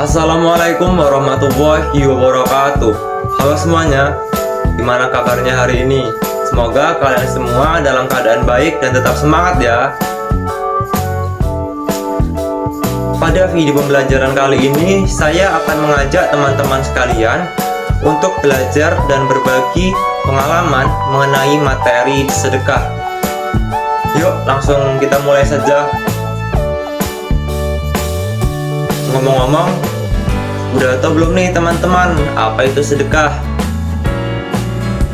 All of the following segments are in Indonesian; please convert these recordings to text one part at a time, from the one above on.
Assalamualaikum warahmatullahi wabarakatuh. Halo semuanya, gimana kabarnya hari ini? Semoga kalian semua dalam keadaan baik dan tetap semangat ya. Pada video pembelajaran kali ini, saya akan mengajak teman-teman sekalian untuk belajar dan berbagi pengalaman mengenai materi sedekah. Yuk, langsung kita mulai saja. Ngomong-ngomong, udah tahu belum nih teman-teman apa itu sedekah?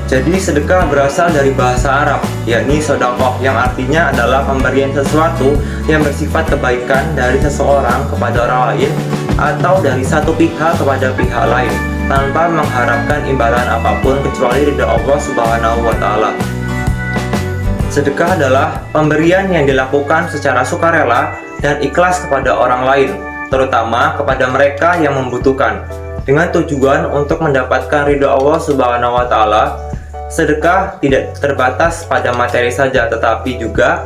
Jadi sedekah berasal dari bahasa Arab, yakni sodakoh, yang artinya adalah pemberian sesuatu yang bersifat kebaikan dari seseorang kepada orang lain atau dari satu pihak kepada pihak lain tanpa mengharapkan imbalan apapun kecuali ridha Allah Subhanahu wa Ta'ala. Sedekah adalah pemberian yang dilakukan secara sukarela dan ikhlas kepada orang lain, terutama kepada mereka yang membutuhkan, dengan tujuan untuk mendapatkan ridha Allah Subhanahu wa Ta'ala. Sedekah tidak terbatas pada materi saja, tetapi juga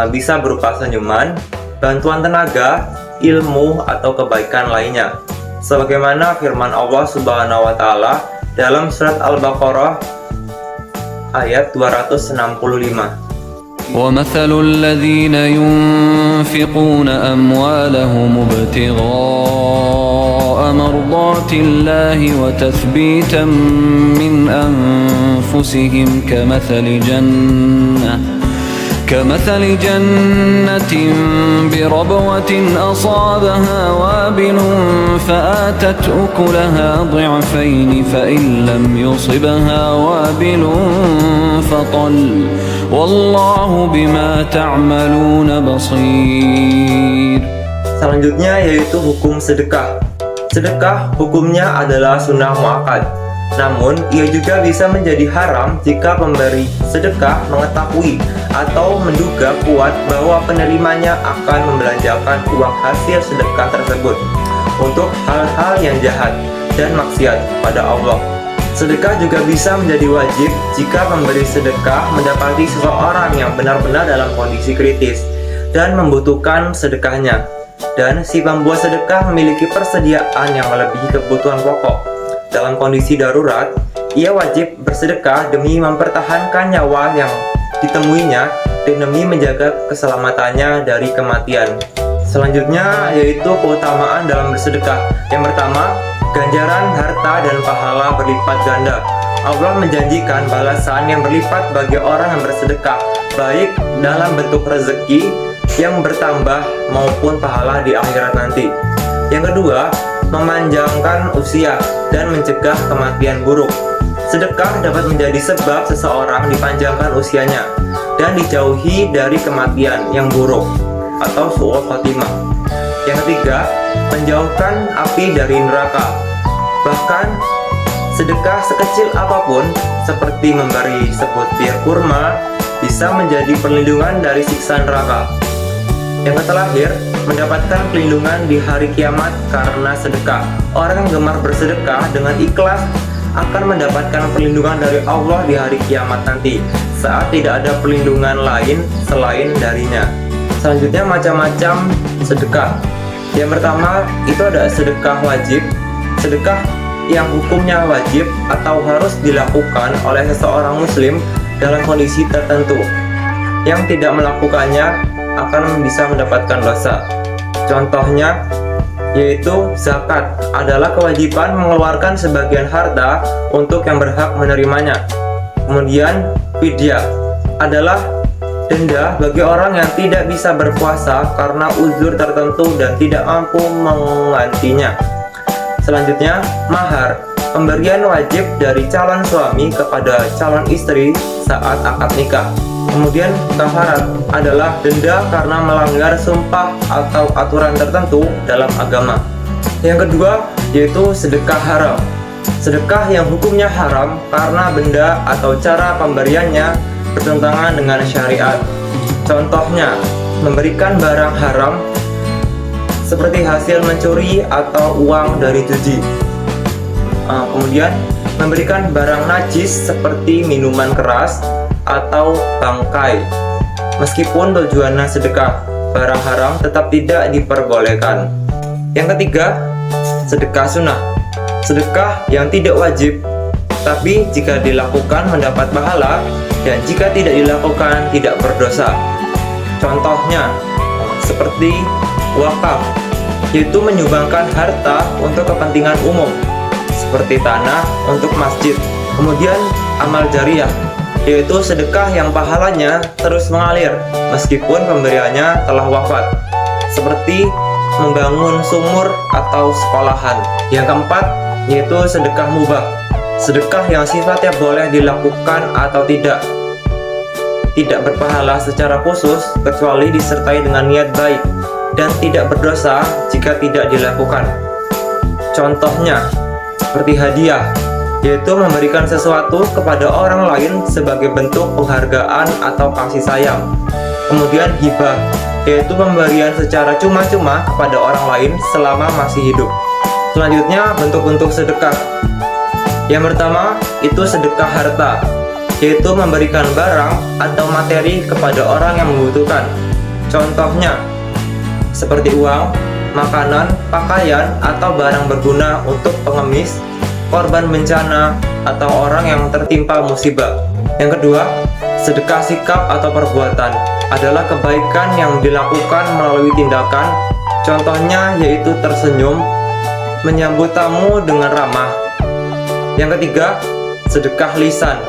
bisa berupa senyuman, bantuan tenaga, ilmu, atau kebaikan lainnya. Sebagaimana firman Allah Subhanahu wa Ta'ala dalam surat Al-Baqarah ayat 265. وَمَثَلُ الَّذِينَ يُنْفِقُونَ أَمْوَالَهُمُ ابْتِغَاءَ مَرْضَاتِ اللَّهِ وَتَثْبِيتًا مِنْ أَنْفُسِهِمْ كَمَثَلِ جَنَّةٍ بِرَبْوَةٍ أَصَابَهَا وَابِلٌ فَآتَتْ أُكُلَهَا ضِعْفَيْنِ فَإِنْ لَمْ يُصِبْهَا وَابِلٌ فَطَلٌّ وَاللَّهُ بِمَا تَعْمَلُونَ بَصِيرٌ. Selanjutnya yaitu hukum sedekah. Sedekah hukumnya adalah sunnah muakkad. Namun, ia juga bisa menjadi haram jika pemberi sedekah mengetahui atau menduga kuat bahwa penerimanya akan membelanjakan uang hasil sedekah tersebut untuk hal-hal yang jahat dan maksiat pada Allah. Sedekah juga bisa menjadi wajib jika pemberi sedekah mendapati seseorang yang benar-benar dalam kondisi kritis dan membutuhkan sedekahnya, dan si pembuat sedekah memiliki persediaan yang melebihi kebutuhan pokok. Dalam kondisi darurat, ia wajib bersedekah demi mempertahankan nyawa yang ditemuinya dan demi menjaga keselamatannya dari kematian. Selanjutnya yaitu keutamaan dalam bersedekah. Yang pertama, ganjaran harta dan pahala berlipat ganda. Allah menjanjikan balasan yang berlipat bagi orang yang bersedekah, baik dalam bentuk rezeki yang bertambah maupun pahala di akhirat nanti. Yang kedua, memanjangkan usia dan mencegah kematian buruk. Sedekah dapat menjadi sebab seseorang dipanjangkan usianya dan dijauhi dari kematian yang buruk atau su'ul khotimah. Yang ketiga, menjauhkan api dari neraka. Bahkan sedekah sekecil apapun seperti memberi sebutir kurma bisa menjadi perlindungan dari siksa neraka. Yang terakhir, mendapatkan perlindungan di hari kiamat karena sedekah. Orang yang gemar bersedekah dengan ikhlas akan mendapatkan perlindungan dari Allah di hari kiamat nanti, saat tidak ada perlindungan lain selain darinya. Selanjutnya, macam-macam sedekah. Yang pertama, itu ada sedekah wajib. Sedekah yang hukumnya wajib atau harus dilakukan oleh seseorang muslim dalam kondisi tertentu. Yang tidak melakukannya akan bisa mendapatkan dosa. Contohnya yaitu zakat adalah kewajiban mengeluarkan sebagian harta untuk yang berhak menerimanya. Kemudian fidyah adalah denda bagi orang yang tidak bisa berpuasa karena uzur tertentu dan tidak mampu menggantinya. Selanjutnya, mahar, pemberian wajib dari calon suami kepada calon istri saat akad nikah. Kemudian kafarat adalah denda karena melanggar sumpah atau aturan tertentu dalam agama. Yang kedua yaitu sedekah haram. Sedekah yang hukumnya haram karena benda atau cara pemberiannya bertentangan dengan syariat. Contohnya, memberikan barang haram seperti hasil mencuri atau uang dari judi. Kemudian memberikan barang najis seperti minuman keras atau bangkai. Meskipun tujuannya sedekah, barang haram tetap tidak diperbolehkan. Yang ketiga, sedekah sunnah. Sedekah yang tidak wajib, tapi jika dilakukan mendapat pahala, dan jika tidak dilakukan tidak berdosa. Contohnya, seperti wakaf, yaitu menyumbangkan harta untuk kepentingan umum, seperti tanah untuk masjid. Kemudian amal jariyah, yaitu sedekah yang pahalanya terus mengalir meskipun pemberiannya telah wafat, seperti membangun sumur atau sekolahan. Yang keempat, yaitu sedekah mubah, sedekah yang sifatnya boleh dilakukan atau tidak berpahala secara khusus kecuali disertai dengan niat baik, dan tidak berdosa jika tidak dilakukan. Contohnya, seperti hadiah, yaitu memberikan sesuatu kepada orang lain sebagai bentuk penghargaan atau kasih sayang. Kemudian hibah, yaitu pemberian secara cuma-cuma kepada orang lain selama masih hidup. Selanjutnya, bentuk-bentuk sedekah. Yang pertama, itu sedekah harta, yaitu memberikan barang atau materi kepada orang yang membutuhkan. Contohnya, seperti uang, makanan, pakaian, atau barang berguna untuk pengemis, korban bencana, atau orang yang tertimpa musibah. Yang kedua, sedekah sikap atau perbuatan adalah kebaikan yang dilakukan melalui tindakan. Contohnya yaitu tersenyum, menyambut tamu dengan ramah. Yang ketiga, sedekah lisan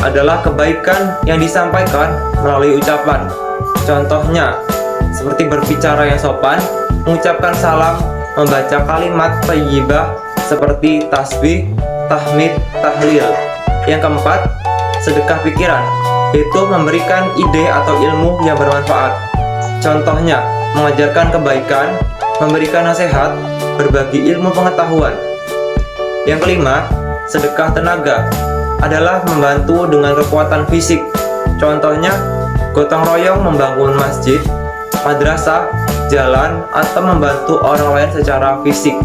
adalah kebaikan yang disampaikan melalui ucapan. Contohnya, seperti berbicara yang sopan, mengucapkan salam, membaca kalimat thayyibah seperti tasbih, tahmid, tahlil. Yang keempat, sedekah pikiran, yaitu memberikan ide atau ilmu yang bermanfaat. Contohnya, mengajarkan kebaikan, memberikan nasihat, berbagi ilmu pengetahuan. Yang kelima, sedekah tenaga adalah membantu dengan kekuatan fisik. Contohnya, gotong royong membangun masjid, madrasah, jalan, atau membantu orang lain secara fisik.